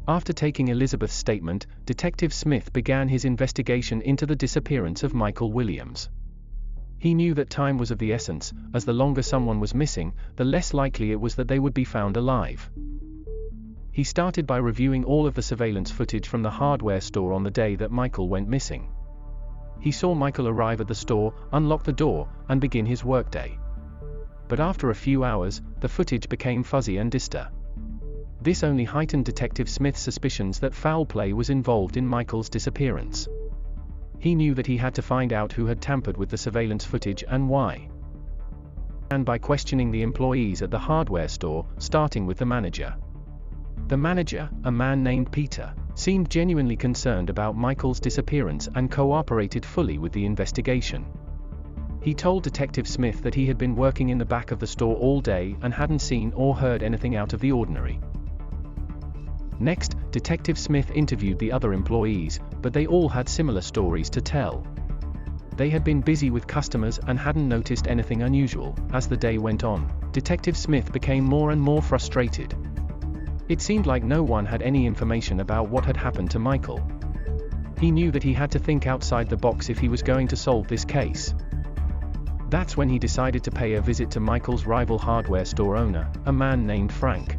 After taking Elizabeth's statement, Detective Smith began his investigation into the disappearance of Michael Williams. He knew that time was of the essence, as the longer someone was missing, the less likely it was that they would be found alive. He started by reviewing all of the surveillance footage from the hardware store on the day that Michael went missing. He saw Michael arrive at the store, unlock the door, and begin his workday. But after a few hours, the footage became fuzzy and distant. This only heightened Detective Smith's suspicions that foul play was involved in Michael's disappearance. He knew that he had to find out who had tampered with the surveillance footage and why. And by questioning the employees at the hardware store, starting with the manager. The manager, a man named Peter, seemed genuinely concerned about Michael's disappearance and cooperated fully with the investigation. He told Detective Smith that he had been working in the back of the store all day and hadn't seen or heard anything out of the ordinary. Next, Detective Smith interviewed the other employees, but they all had similar stories to tell. They had been busy with customers and hadn't noticed anything unusual. As the day went on, Detective Smith became more and more frustrated. It seemed like no one had any information about what had happened to Michael. He knew that he had to think outside the box if he was going to solve this case. That's when he decided to pay a visit to Michael's rival hardware store owner, a man named Frank.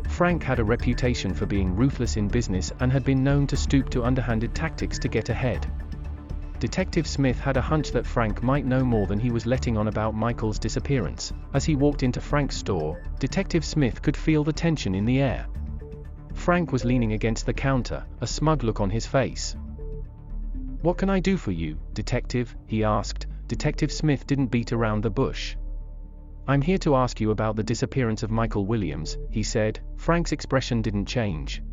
Frank had a reputation for being ruthless in business and had been known to stoop to underhanded tactics to get ahead. Detective Smith had a hunch that Frank might know more than he was letting on about Michael's disappearance. As he walked into Frank's store, Detective Smith could feel the tension in the air. Frank was leaning against the counter, a smug look on his face. "What can I do for you, Detective?" he asked. Detective Smith didn't beat around the bush. "I'm here to ask you about the disappearance of Michael Williams," he said. Frank's expression didn't change.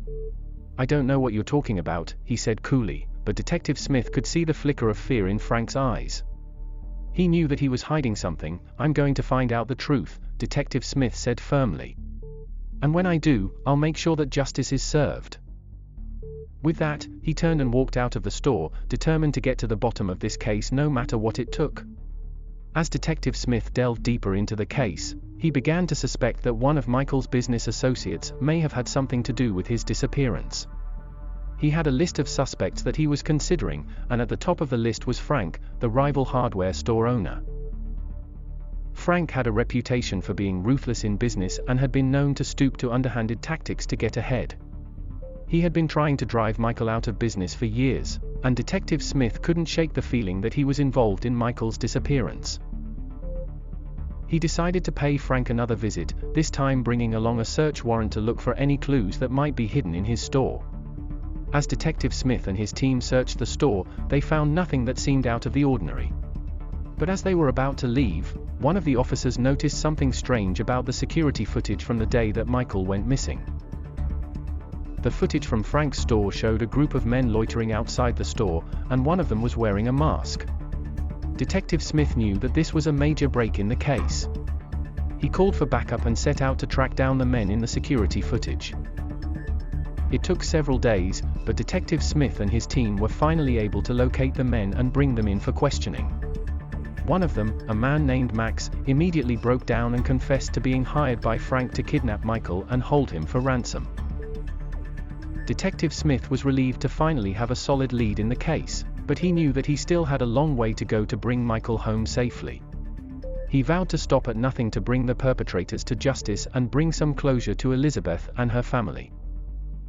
"I don't know what you're talking about," he said coolly, but Detective Smith could see the flicker of fear in Frank's eyes. He knew that he was hiding something. "I'm going to find out the truth," Detective Smith said firmly. "And when I do, I'll make sure that justice is served." With that, he turned and walked out of the store, determined to get to the bottom of this case no matter what it took. As Detective Smith delved deeper into the case, he began to suspect that one of Michael's business associates may have had something to do with his disappearance. He had a list of suspects that he was considering, and at the top of the list was Frank, the rival hardware store owner. Frank had a reputation for being ruthless in business and had been known to stoop to underhanded tactics to get ahead. He had been trying to drive Michael out of business for years, and Detective Smith couldn't shake the feeling that he was involved in Michael's disappearance. He decided to pay Frank another visit, this time bringing along a search warrant to look for any clues that might be hidden in his store. As Detective Smith and his team searched the store, they found nothing that seemed out of the ordinary. But as they were about to leave, one of the officers noticed something strange about the security footage from the day that Michael went missing. The footage from Frank's store showed a group of men loitering outside the store, and one of them was wearing a mask. Detective Smith knew that this was a major break in the case. He called for backup and set out to track down the men in the security footage. It took several days, but Detective Smith and his team were finally able to locate the men and bring them in for questioning. One of them, a man named Max, immediately broke down and confessed to being hired by Frank to kidnap Michael and hold him for ransom. Detective Smith was relieved to finally have a solid lead in the case, but he knew that he still had a long way to go to bring Michael home safely. He vowed to stop at nothing to bring the perpetrators to justice and bring some closure to Elizabeth and her family.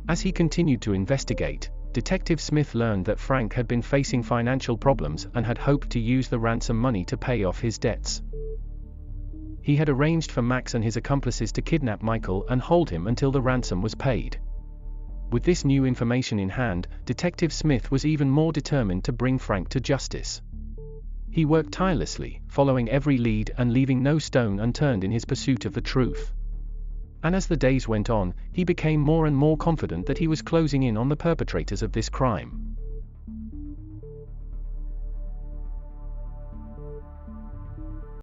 As he continued to investigate, Detective Smith learned that Frank had been facing financial problems and had hoped to use the ransom money to pay off his debts. He had arranged for Max and his accomplices to kidnap Michael and hold him until the ransom was paid. With this new information in hand, Detective Smith was even more determined to bring Frank to justice. He worked tirelessly, following every lead and leaving no stone unturned in his pursuit of the truth. And as the days went on, he became more and more confident that he was closing in on the perpetrators of this crime.